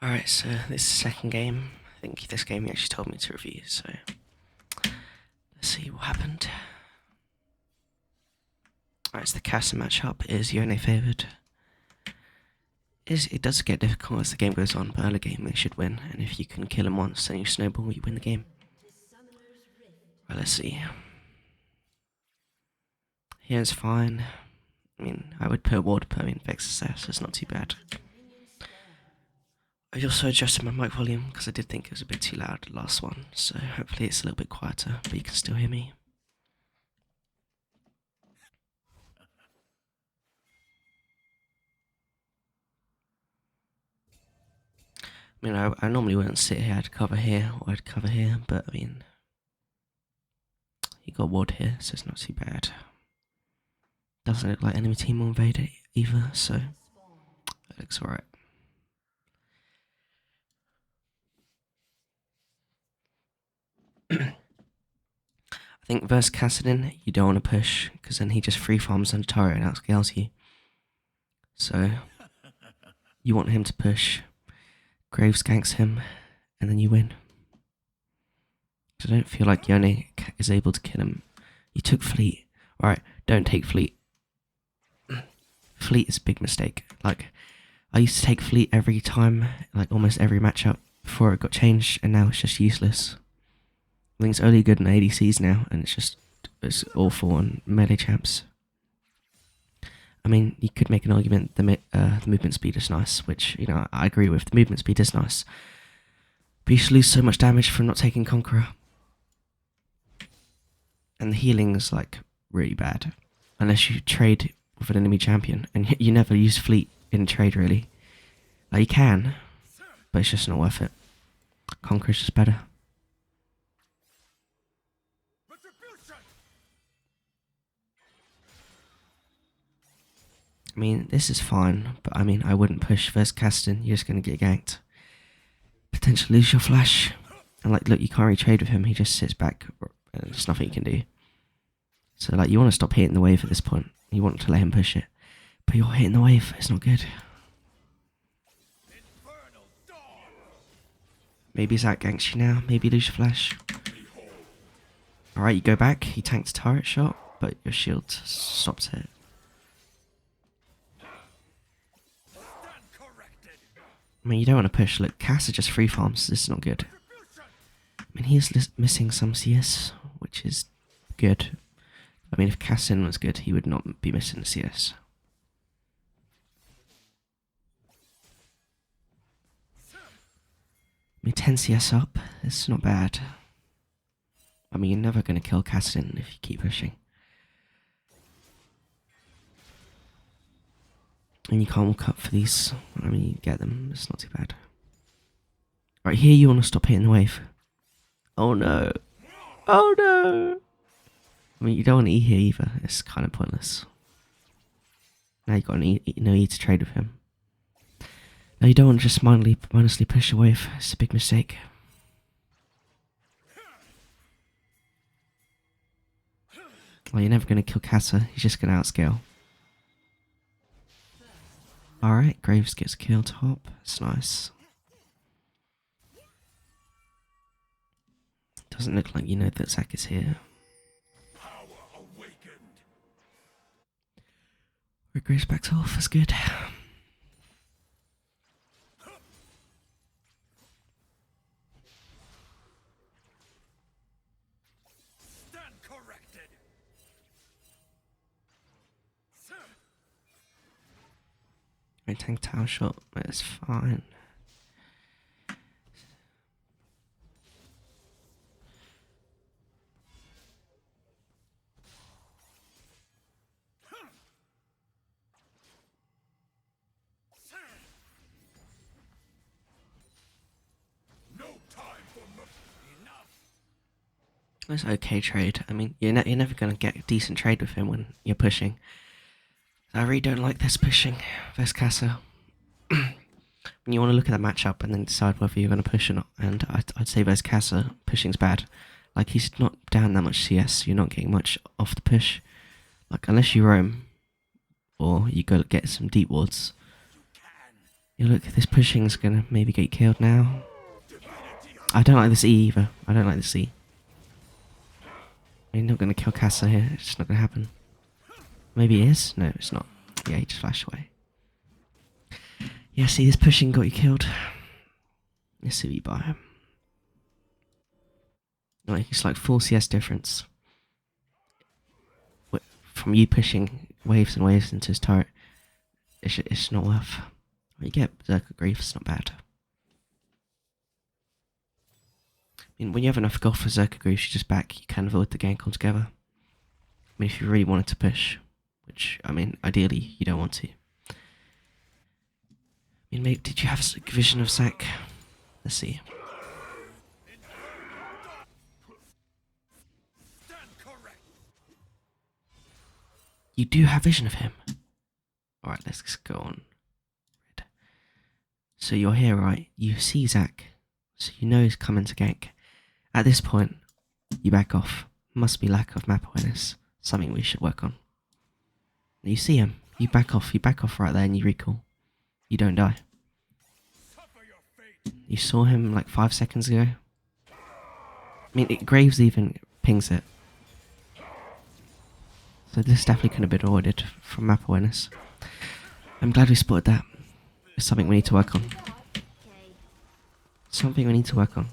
Alright, so this is the second game. I think this game he actually told me to review, so let's see what happened. Alright, so the Casa matchup is Yone favoured. It does get difficult as the game goes on, but early game they should win, and if you can kill him once, then you snowball, you win the game. Right, let's see. Here's fine. I mean, I would put Ward, but I mean, Vex is there, so it's not too bad. I also adjusted my mic volume because I did think it was a bit too loud the last one, so hopefully it's a little bit quieter, but you can still hear me. I mean, I normally wouldn't sit here, I'd cover here, or I'd cover here, but I mean, he got Ward here, so it's not too bad. Doesn't look like enemy team will invade it either, so it looks alright. I think versus Kassadin, you don't want to push, because then he just free farms on the turret and outscales you. So, you want him to push, Graves ganks him, and then you win. I don't feel like Yone is able to kill him. You took Fleet. Alright, don't take Fleet. Fleet is a big mistake. Like, I used to take Fleet every time, like almost every matchup before it got changed, and now it's just useless. I think it's only good in ADCs now, and it's awful on melee champs. I mean, you could make an argument the movement speed is nice, which, you know, I agree with. The movement speed is nice. But you should lose so much damage from not taking Conqueror. And the healing is, like, really bad. Unless you trade with an enemy champion, and you never use Fleet in trade, really. Like, you can, but it's just not worth it. Conqueror's just better. I mean, this is fine, but I mean, I wouldn't push versus Caston. You're just going to get ganked. Potentially lose your flash. And like, look, you can't really trade with him. He just sits back, and there's nothing you can do. So like, you want to stop hitting the wave at this point. You want to let him push it. But you're hitting the wave. It's not good. Maybe Zach ganks you now. Maybe lose your flash. Alright, you go back. He tanks a turret shot, but your shield stops it. I mean, you don't want to push. Look, Cass just free farms. This is not good. I mean, he's missing some CS, which is good. I mean, if Cassin was good, he would not be missing the CS. I mean, 10 CS up, it's not bad. I mean, you're never going to kill Cassin if you keep pushing. And you can't walk up for these. I mean, you get them, it's not too bad. Right here, you want to stop hitting the wave. Oh no. Oh no. I mean, you don't want to E here either. It's kind of pointless. Now you've got no E to trade with him. Now you don't want to just mindlessly push a wave. It's a big mistake. Well, you're never going to kill Kassa. He's just going to outscale. Alright, Graves gets a kill top. That's nice. Doesn't look like you know that Zac is here. Graves backs off, that's good. Stand corrected. I tank tower shot, that's fine. That's okay trade. I mean, you're never going to get a decent trade with him when you're pushing. I really don't like this pushing versus Casa. When you want to look at that matchup and then decide whether you're going to push or not. And I'd say versus Casa, pushing's bad. Like, he's not down that much CS, so you're not getting much off the push. Like, unless you roam, or you go get some deep wards. Yeah, look, this pushing's gonna maybe get killed now. I don't like this E either. I don't like this E. You're not gonna kill Casa here. It's just not gonna happen. Maybe it is? No, it's not. Yeah, he just flashed away. Yeah, see, this pushing got you killed. Let's see what you buy. Like, it's like 4 CS difference. From you pushing waves and waves into his turret. It's not worth. You get Berserker Grief, it's not bad. I mean, when you have enough gold for Berserker Grief, you just back, you can avoid the gank altogether. I mean, if you really wanted to push, which, I mean, ideally, you don't want to. I mean, maybe, did you have a vision of Zac? Let's see. You do have vision of him. Alright, let's just go on. So you're here, right? You see Zac, so you know he's coming to gank. At this point, you back off. Must be lack of map awareness. Something we should work on. You see him, you back off right there and you recall. You don't die. You saw him like 5 seconds ago. I mean, Graves even pings it. So this definitely could have been avoided from map awareness. I'm glad we spotted that. It's something we need to work on. Something we need to work on.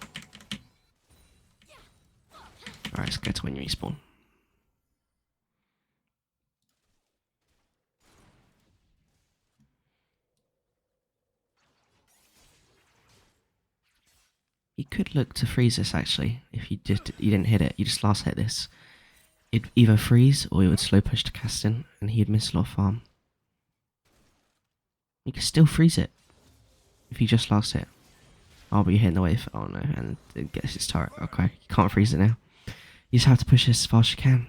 Alright, let's get to when you respawn. You could look to freeze this actually. If you didn't hit it, you just last hit this. It'd either freeze or it would slow push to cast in and he'd miss a lot of farm. You can still freeze it if you just last hit. Oh, but you're hitting the wave. Oh no, and it gets its turret. Okay, you can't freeze it now. You just have to push this as fast as you can.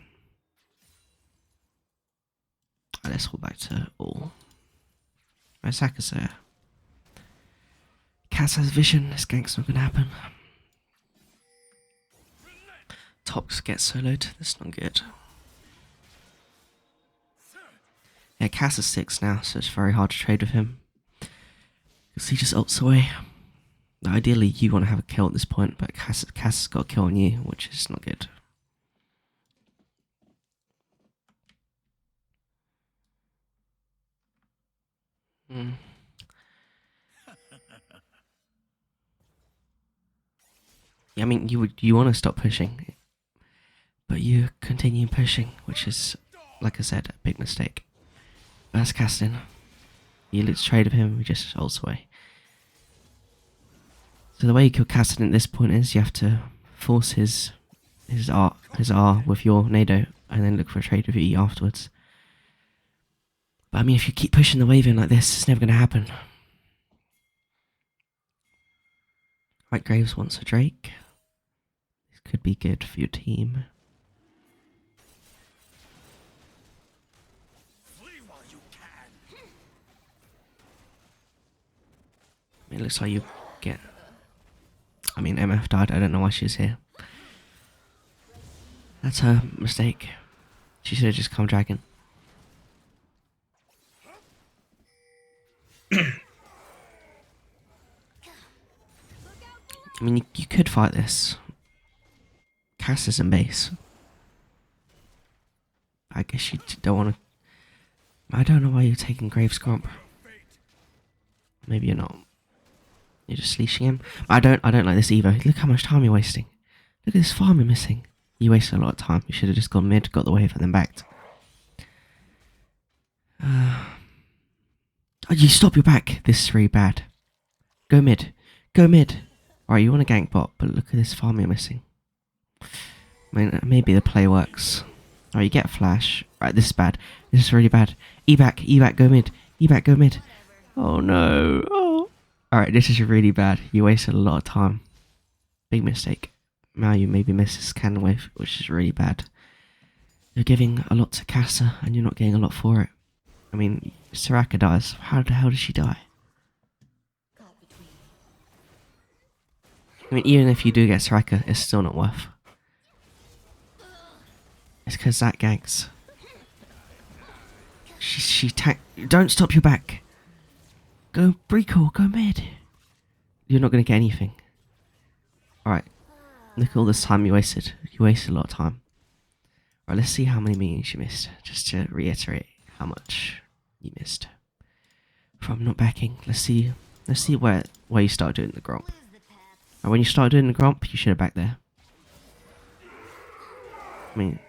Right, let's hold back to all. Right, Saka's there. Cass has vision. This gank's not gonna happen. Tops gets soloed. That's not good. Yeah, Cass is 6 now, so it's very hard to trade with him. Because he just ults away. Ideally, you want to have a kill at this point, but Cass has got a kill on you, which is not good. Yeah, I mean, you want to stop pushing, but you continue pushing, which is, like I said, a big mistake. That's casting. You let's trade with him, we just ults away. So the way you kill Cassidin at this point is you have to force his R with your nado and then look for a trade with your E afterwards. But I mean, if you keep pushing the wave in like this, it's never going to happen. Right, Graves wants a Drake. This could be good for your team. It looks like you get... I mean, MF died. I don't know why she's here. That's her mistake. She should have just come dragon. I mean, you could fight this. Cass is in base. I guess you don't want to... I don't know why you're taking Graves Grump. Maybe you're not. You're just leashing him. I don't like this either. Look how much time you're wasting. Look at this farm you're missing. You wasted a lot of time. You should have just gone mid, got the wave, and then backed. Oh, you stop your back. This is really bad. Go mid. Go mid. Alright, you want to gank bot, but look at this farm you're missing. I mean, maybe the play works. Alright, you get a flash. Right, this is bad. This is really bad. E back, go mid. E back, go mid. Oh no. Oh. Alright, this is really bad. You wasted a lot of time. Big mistake. Now you maybe miss this cannon wave, which is really bad. You're giving a lot to Casa, and you're not getting a lot for it. I mean, Soraka dies. How the hell did she die? I mean, even if you do get Soraka, it's still not worth. It's because Zac ganks. Don't stop your back. Go Breacle, go mid. You're not gonna get anything. Alright. Look at all this time you wasted. You wasted a lot of time. Alright, let's see how many minions you missed. Just to reiterate how much you missed. From not backing. Let's see where you start doing the gromp. And when you start doing the gromp, you should have backed there. I mean,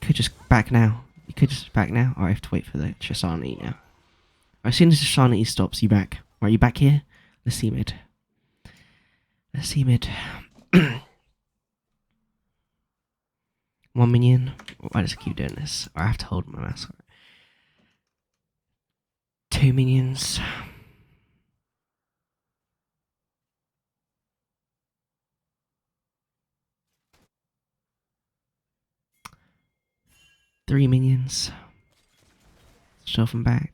you could just back now. You could just back now, or I have to wait for the Tristana now. As soon as the Tristana stops, you back. Right, you back here? Let's see mid. Let's see mid. 1 minion. Why does it keep doing this? I have to hold my mouse. 2 minions. 3 minions. Shove them back.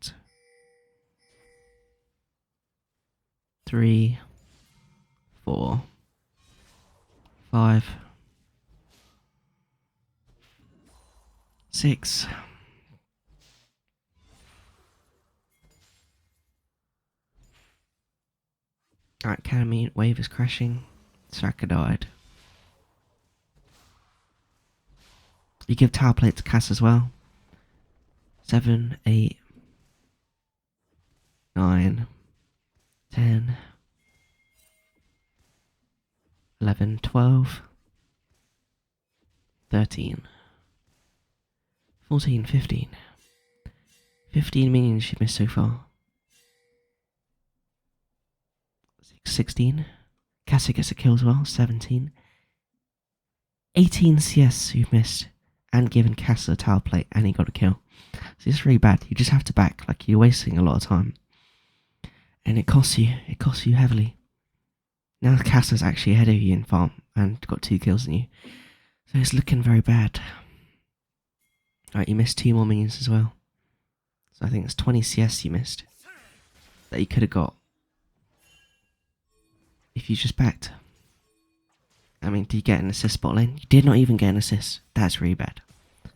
3, 4, 5, 6. Alright, Academy wave is crashing. Saka died. You give tower plate to Cass as well. 7, 8, 9, 10, 11, 12, 13, 14, 15. 15 minions you've missed so far. 16. Cassie gets a kill as well. 17. 18 CS you've missed. And given Cass a tower plate and he got a kill. So it's really bad. You just have to back. Like, you're wasting a lot of time. And it costs you. It costs you heavily. Now Cass is actually ahead of you in farm and got 2 kills on you. So it's looking very bad. Alright, you missed 2 more minions as well. So I think it's 20 CS you missed. That you could have got. If you just backed. I mean, did you get an assist bot lane? You did not even get an assist. That's really bad.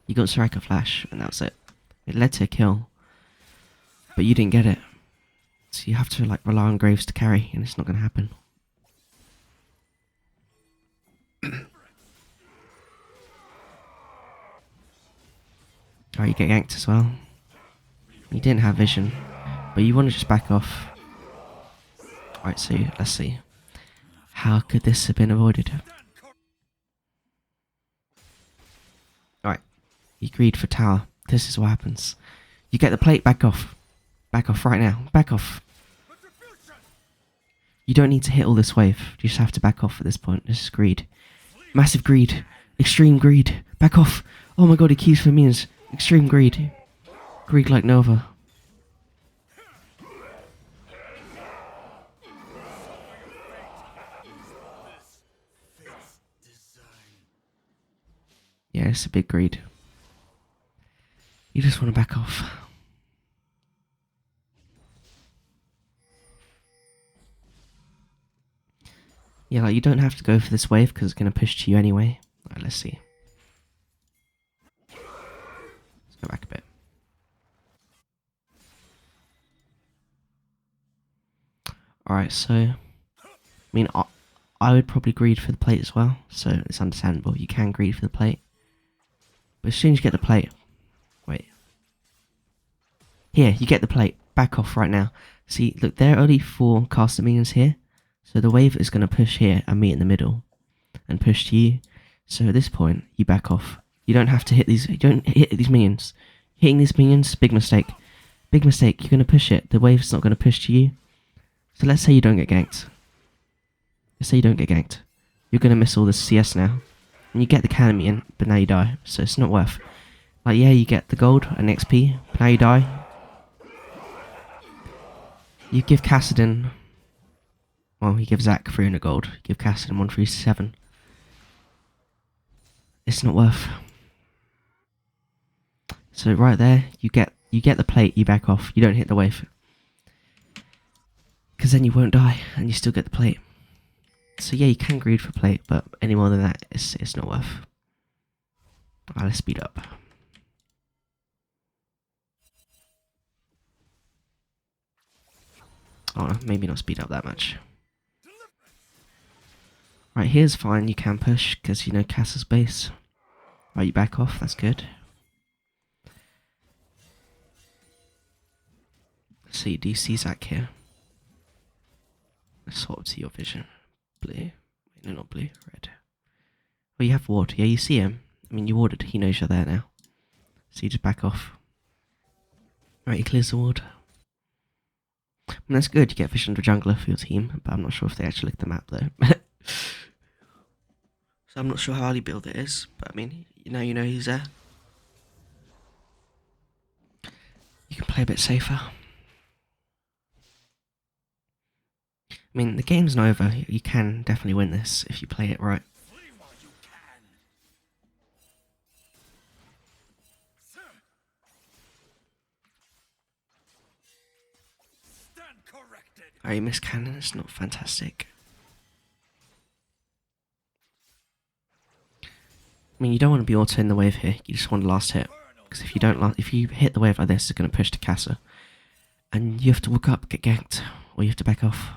You got Striker Flash, and that was it. It led to a kill. But you didn't get it. So you have to like rely on Graves to carry, and it's not going to happen. Alright, you get yanked as well. You didn't have vision, but you want to just back off. Alright, so let's see. How could this have been avoided? Alright, you greed for tower. This is what happens. You get the plate, back off. Back off right now. Back off. You don't need to hit all this wave. You just have to back off at this point. This is greed. Massive greed. Extreme greed. Back off. Oh my god, he keeps for minions. Extreme greed. Greed like Nova. Yeah, it's a big greed. You just want to back off. Yeah, like, you don't have to go for this wave because it's going to push to you anyway. Alright, let's see. Let's go back a bit. Alright, so I mean, I would probably greed for the plate as well, so it's understandable. You can greed for the plate. But as soon as you get the plate... Wait. Here, you get the plate. Back off right now. See, look, there are only 4 caster minions here. So the wave is going to push here and meet in the middle. And push to you. So at this point, you back off. You don't have to hit these... You don't hit these minions. Hitting these minions, big mistake. Big mistake. You're going to push it. The wave's not going to push to you. So let's say you don't get ganked. Let's say you don't get ganked. You're going to miss all this CS now. And you get the cannon in, but now you die. So it's not worth. Like, yeah, you get the gold and XP, but now you die. You give Cassidon... Well, you give Zac 300 gold. You give Cassidon 137. It's not worth. So right there, you get the plate, you back off. You don't hit the wave. Because then you won't die, and you still get the plate. So yeah, you can greed for plate, but any more than that, it's not worth. Alright, let's speed up. Tristana. Maybe not speed up that much. Right, here's fine. You can push because you know Cass's base. Right, you back off. That's good. So do you see Zac here? Let's swap to your vision. Blue. Wait, no, not blue. Red. Oh, you have ward. Yeah, you see him. I mean, you warded. He knows you're there now. So you just back off. Right, he clears the ward. I mean, that's good. You get vision to jungler for your team, but I'm not sure if they actually look at the map though. So I'm not sure how highly build it is, but I mean, you know he's there. You can play a bit safer. I mean, the game's not over. You can definitely win this if you play it right. Oh, you missed cannon. It's not fantastic. I mean, you don't want to be auto in the wave here. You just want the last hit, because if you don't, if you hit the wave like this, it's going to push to Casa, and you have to walk up, get ganked, or you have to back off.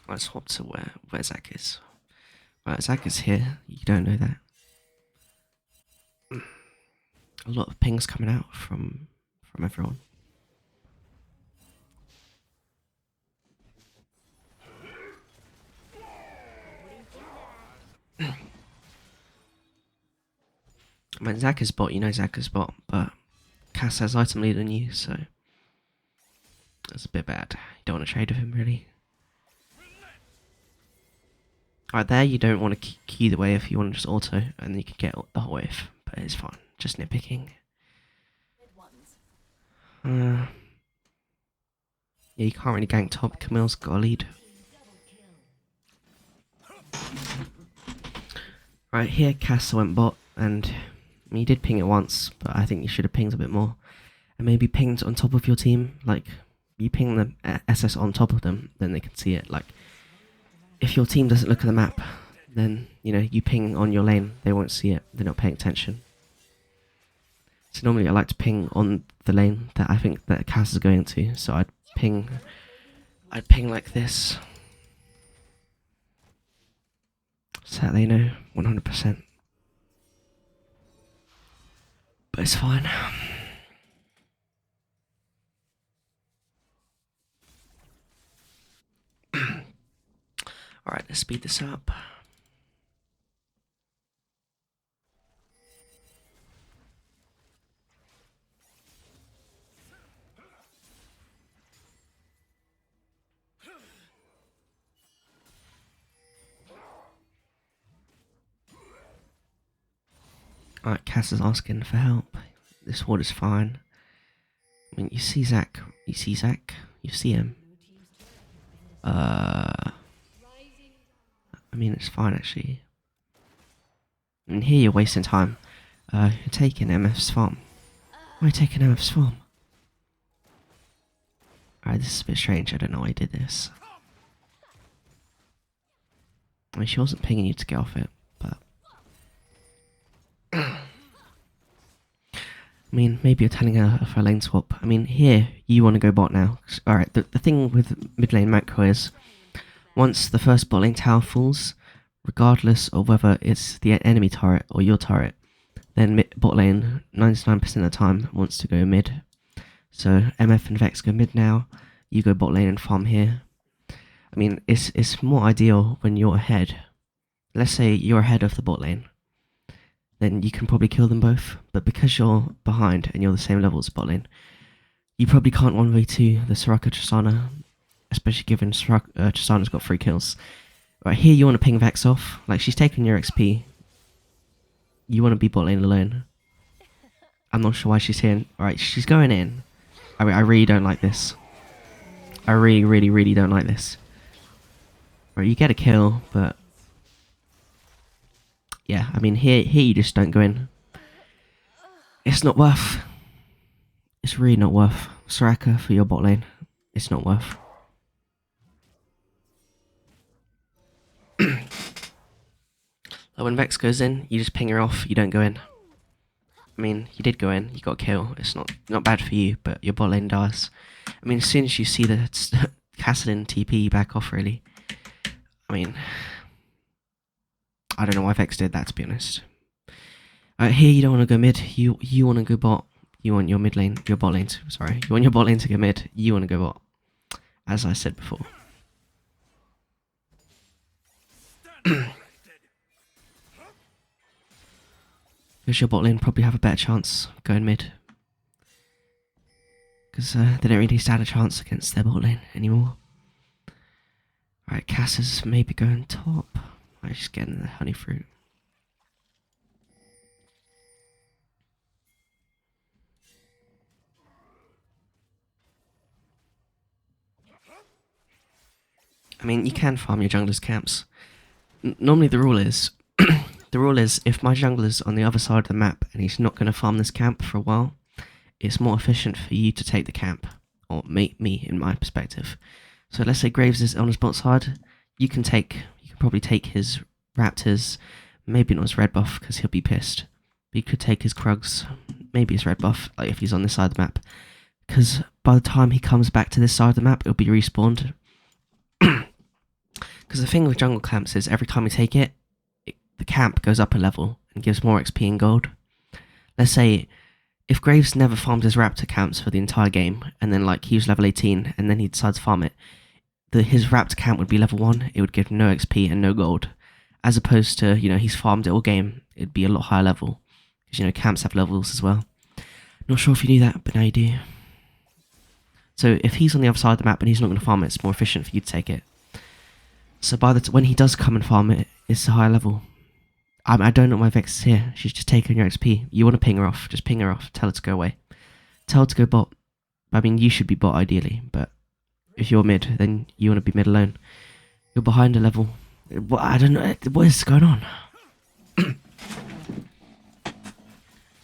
Let's swap to where Zac is. Right, Zac is here. You don't know that. A lot of pings coming out from everyone. I mean, Zac is bot, you know Zac is bot, but Cass has item lead on you, so that's a bit bad. You don't want to trade with him, really. Right there, you don't want to key the wave if you want to just auto, and you can get the whole wave, but it's fine. Just nitpicking. Yeah, you can't really gank top. Camille's got a lead. Right, here Cass went bot, and he did ping it once, but I think you should have pinged a bit more. And maybe pinged on top of your team, like, you ping the SS on top of them, then they can see it. Like, if your team doesn't look at the map, then, you know, you ping on your lane, they won't see it, they're not paying attention. So normally I like to ping on the lane that I think that Cass is going to, so I'd ping like this, so that they know 100%. But it's fine. Alright, let's speed this up. Alright, Cass is asking for help. This ward is fine. I mean, you see Zac. You see him. I mean, it's fine actually. I mean, here you're wasting time. You're taking MF's farm. Why are you taking MF's farm? Alright, this is a bit strange. I don't know why he did this. I mean, she wasn't pinging you to get off it, but... I mean, maybe you're telling her for a lane swap. I mean, here, you want to go bot now. Alright, the thing with mid lane macro is, once the first bot lane tower falls, regardless of whether it's the enemy turret or your turret, then bot lane 99% of the time wants to go mid. So MF and Vex go mid now, you go bot lane and farm here. I mean, it's more ideal when you're ahead. Let's say you're ahead of the bot lane, then you can probably kill them both, but because you're behind and you're the same level as bot lane, you probably can't 1v2 the Soraka Tristana, especially given Tristana's got 3 kills. Right, here you want to ping Vex off, like she's taking your XP. You want to be bot lane alone. I'm not sure why she's here. Alright, she's going in. I really don't like this. I really don't like this. Right, you get a kill, but... yeah, I mean, here you just don't go in. It's not worth. It's really not worth. Soraka for your bot lane. It's not worth. When Vex goes in, you just ping her off, you don't go in. I mean, you did go in, you got a kill. It's not bad for you, but your bot lane dies. I mean, as soon as you see the Cassadin TP, you back off, really. I mean, I don't know why Vex did that, to be honest. Here you don't want to go mid, you want to go bot. You want your your bot lane sorry. You want your bot lane to go mid, you want to go bot. As I said before. Because your bot lane probably have a better chance going mid. Because they don't really stand a chance against their bot lane anymore. Alright, Cass is maybe going top. I'm just getting the honey fruit. I mean, you can farm your jungler's camps. Normally the rule is, if my jungler's on the other side of the map and he's not going to farm this camp for a while, it's more efficient for you to take the camp, or me in my perspective. So let's say Graves is on his bot side, you can probably take his Raptors, maybe not his red buff because he'll be pissed, but you could take his Krugs, maybe his red buff, like if he's on this side of the map, because by the time he comes back to this side of the map, it'll be respawned. Because the thing with jungle camps is every time you take it, the camp goes up a level and gives more XP and gold. Let's say if Graves never farmed his Raptor camps for the entire game, and then like he was level 18 and then he decides to farm it, his Raptor camp would be level 1, it would give no XP and no gold. As opposed to, he's farmed it all game, it'd be a lot higher level. Because, camps have levels as well. Not sure if you knew that, but now you do. So if he's on the other side of the map and he's not going to farm it, it's more efficient for you to take it. So when he does come and farm it, it's a higher level. I don't know why Vex is here. She's just taking your XP. You want to ping her off. Just ping her off. Tell her to go away. Tell her to go bot. I mean, you should be bot ideally, but if you're mid, then you want to be mid alone. You're behind a level. I don't know. What is going on?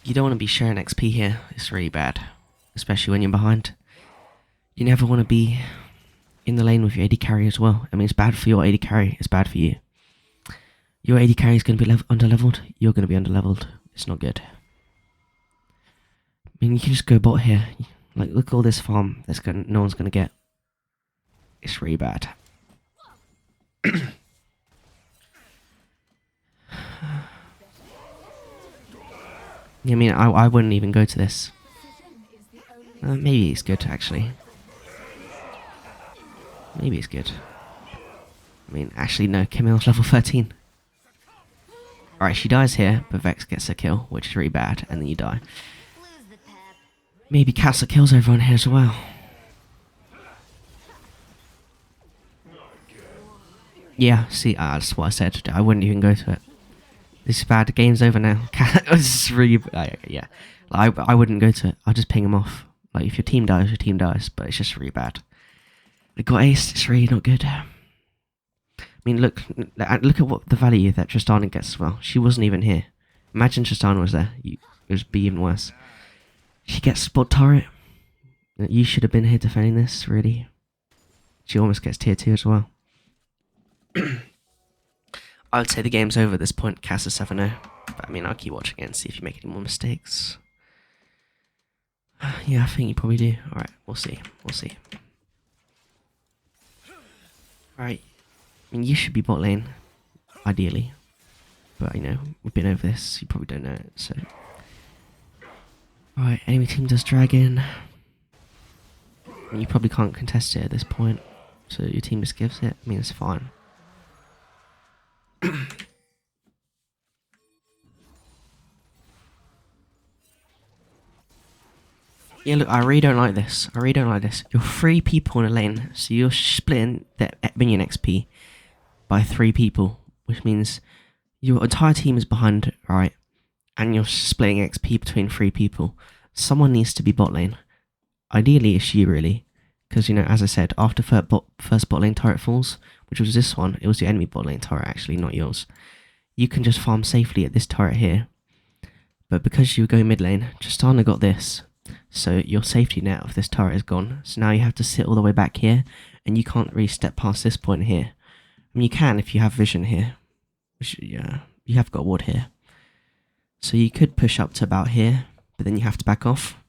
You don't want to be sharing XP here. It's really bad. Especially when you're behind. You never want to be in the lane with your AD carry as well. I mean, it's bad for your AD carry. It's bad for you. Your AD carry is going to be under-leveled. You're going to be under-leveled. It's not good. I mean, you can just go bot here. Like, look at all this farm no one's going to get. It's really bad. I mean, I wouldn't even go to this. Maybe it's good, actually. Maybe it's good. I mean, actually, no. Camille's level 13. Alright, she dies here, but Vex gets a kill, which is really bad, and then you die. Maybe Castle kills everyone here as well. Yeah, see, that's what I said. I wouldn't even go to it. This is bad. The game's over now. This is really yeah. Like, I wouldn't go to it. I'll just ping him off. Like, if your team dies, but it's just really bad. They got aced. It's really not good. I mean, look at what the value that Tristana gets as well. She wasn't even here. Imagine Tristana was there. It would be even worse. She gets spot turret. You should have been here defending this, really. She almost gets tier 2 as well. I would say the game's over at this point. Cass is 7-0. But I mean, I'll keep watching it and see if you make any more mistakes. Yeah, I think you probably do. Alright, we'll see. Alright. I mean, you should be bot lane, ideally. But, we've been over this. You probably don't know it, so. Alright, enemy team does dragon. I mean, you probably can't contest it at this point. So your team just gives it. I mean, it's fine. Yeah, look, I really don't like this. You're 3 people in a lane, so you're splitting the minion XP by 3 people, which means your entire team is behind, right? And you're splitting XP between 3 people. Someone needs to be bot lane. Ideally, it's you, really. Because, as I said, after first bot lane turret falls, which was this one, it was the enemy bot lane turret, actually, not yours. You can just farm safely at this turret here. But because you go mid lane, Tristana got this. So your safety net of this turret is gone. So now you have to sit all the way back here, and you can't really step past this point here. I mean, you can if you have vision here. Which, yeah, you have got ward here. So you could push up to about here, but then you have to back off.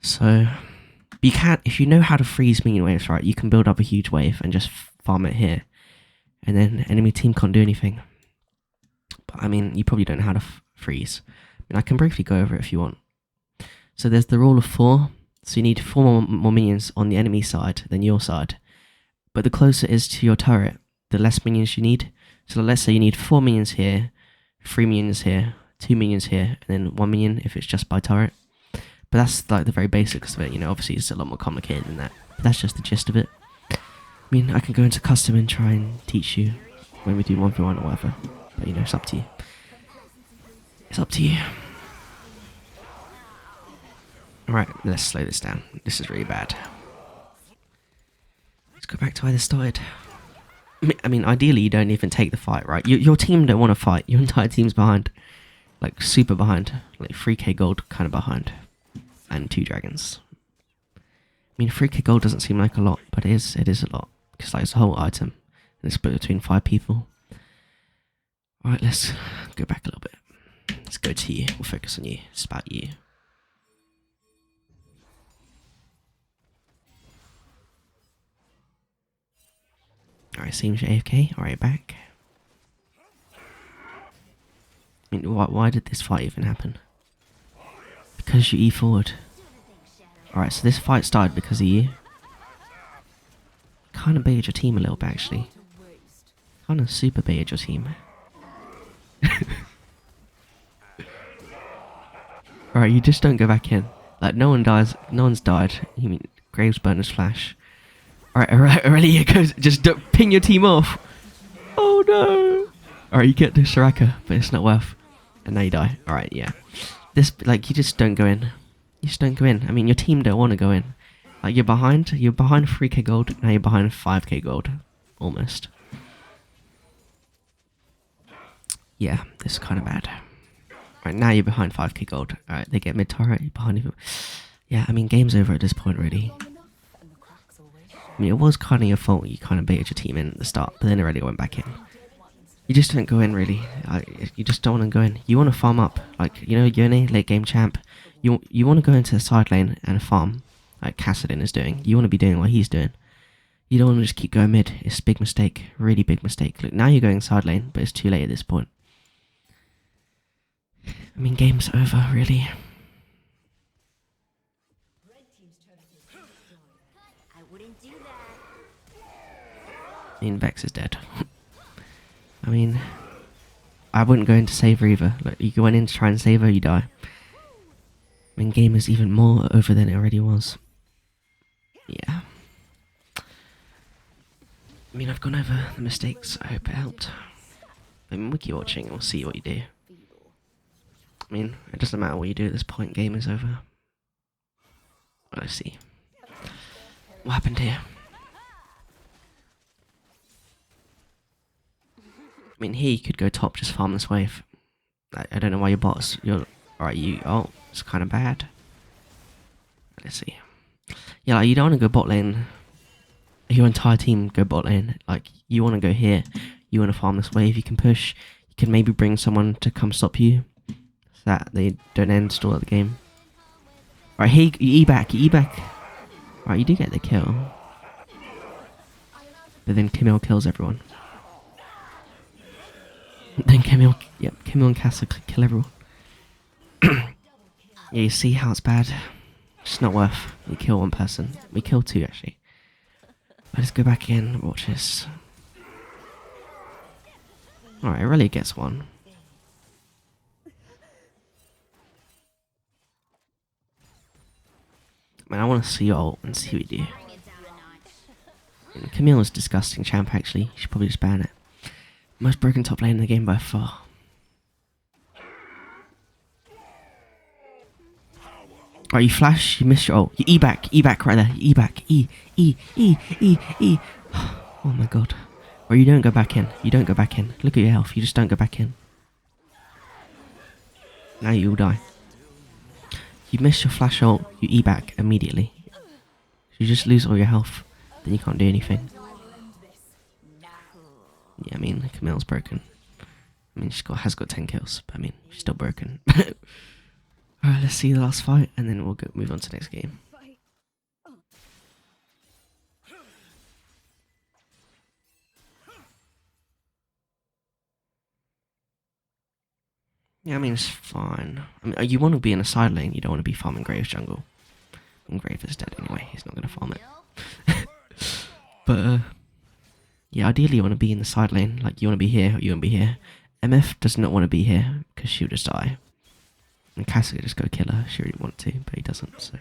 So you can't, if you know how to freeze minion waves, right, you can build up a huge wave and just farm it here. And then enemy team can't do anything. But I mean, you probably don't know how to freeze. I mean, I can briefly go over it if you want. So there's the rule of 4. So you need 4 more minions on the enemy side than your side. But the closer it is to your turret, the less minions you need. So let's say you need 4 minions here, 3 minions here, 2 minions here, and then 1 minion if it's just by turret. But that's like the very basics of it, you know, obviously it's a lot more complicated than that. But that's just the gist of it. I mean, I can go into custom and try and teach you when we do 1v1 or whatever. But you know, it's up to you. It's up to you. Alright, let's slow this down. This is really bad. Let's go back to where this started. I mean, ideally you don't even take the fight, right? Your team don't want to fight. Your entire team's behind. Like, super behind. Like, 3k gold kind of behind. And 2 dragons. I mean, 3k gold doesn't seem like a lot, but it is a lot. Because like, it's a whole item. And it's split between 5 people. Alright, let's go back a little bit. Let's go to you. We'll focus on you. It's about you. Alright, seems you're AFK. Alright, back. I mean, why did this fight even happen? Because you E forward. Alright, so this fight started because of you. Kind of baited your team a little bit, actually. Kind of super baited your team. Alright, you just don't go back in. Like, no one dies. No one's died. You mean Graves burners flash. Alright, Aurelia goes. Just don't ping your team off. Oh no. Alright, you get the Soraka, but it's not worth. And now you die. Alright, yeah. This, like, you just don't go in. You just don't go in. I mean, your team don't want to go in. Like, you're behind 3k gold, now you're behind 5k gold. Almost. Yeah, this is kind of bad. Right, now you're behind 5k gold. Alright, they get mid-turret, you're behind even. Yeah, I mean, game's over at this point, really. I mean, it was kind of your fault, you kind of baited your team in at the start, but then it already went back in. You just don't go in, really. You just don't want to go in. You want to farm up. Like, you know, Yone, late game champ. You want to go into the side lane and farm, like Kassadin is doing. You want to be doing what he's doing. You don't want to just keep going mid. It's a big mistake. Really big mistake. Look, now you're going side lane, but it's too late at this point. I mean, game's over, really. I mean, Vex is dead. I mean, I wouldn't go in to save her either. Like, you went in to try and save her, you die. I mean, game is even more over than it already was. Yeah. I mean, I've gone over the mistakes. I hope it helped. I mean, we'll keep watching and we'll see what you do. I mean, it doesn't matter what you do at this point, game is over. Well, let's see. What happened here? I mean, here you could go top, just farm this wave. I don't know why your bots. Alright, oh, it's kind of bad. Let's see. Yeah, like, you don't want to go bot lane. Your entire team go bot lane. Like, you want to go here. You want to farm this wave. You can push. You can maybe bring someone to come stop you, so that they don't end stall at the game. Alright, here you E back. You E back. Alright, you do get the kill. But then Camille kills everyone. Then Camille and Casa kill everyone. Yeah, you see how it's bad? It's not worth. We kill one person. We kill 2, actually. Let's go back in, watch this. Alright, Aurelia gets 1. Man, I want to see your ult and see what you do. And Camille is disgusting champ, actually. You should probably just ban it. Most broken top lane in the game by far. Alright, you flash, you miss your ult. You E back right there. You E back. E. Oh my god. Or you don't go back in. You don't go back in. Look at your health. You just don't go back in. Now you'll die. You miss your flash ult, you E back immediately. You just lose all your health. Then you can't do anything. Yeah, I mean, Camille's broken. I I mean, has got 10 kills, but I mean, she's still broken. Alright, let's see the last fight, and then we'll move on to the next game. Yeah, I mean, it's fine. I mean, you want to be in a side lane, you don't want to be farming Graves jungle. And Graves is dead anyway, he's not going to farm it. But, yeah, ideally you want to be in the side lane, like you want to be here or you want to be here. MF does not want to be here, because she'll just die. And Cass could just go kill her, she really wanted to, but he doesn't, so.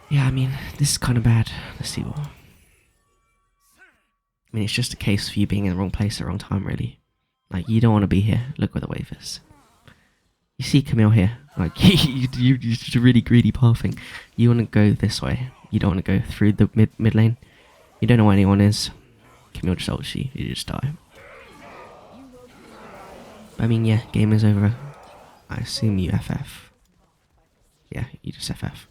Yeah, I mean, this is kind of bad. Let's see what. I mean, it's just a case of you being in the wrong place at the wrong time, really. Like, you don't want to be here. Look where the wave is. You see Camille here. Like, you're just really greedy pathing. You want to go this way. You don't want to go through the mid lane. You don't know where anyone is. Camille just ults you. You just die. I mean, yeah, game is over. I assume you FF. Yeah, you just FF.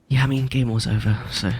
Yeah, I mean, game was over, so.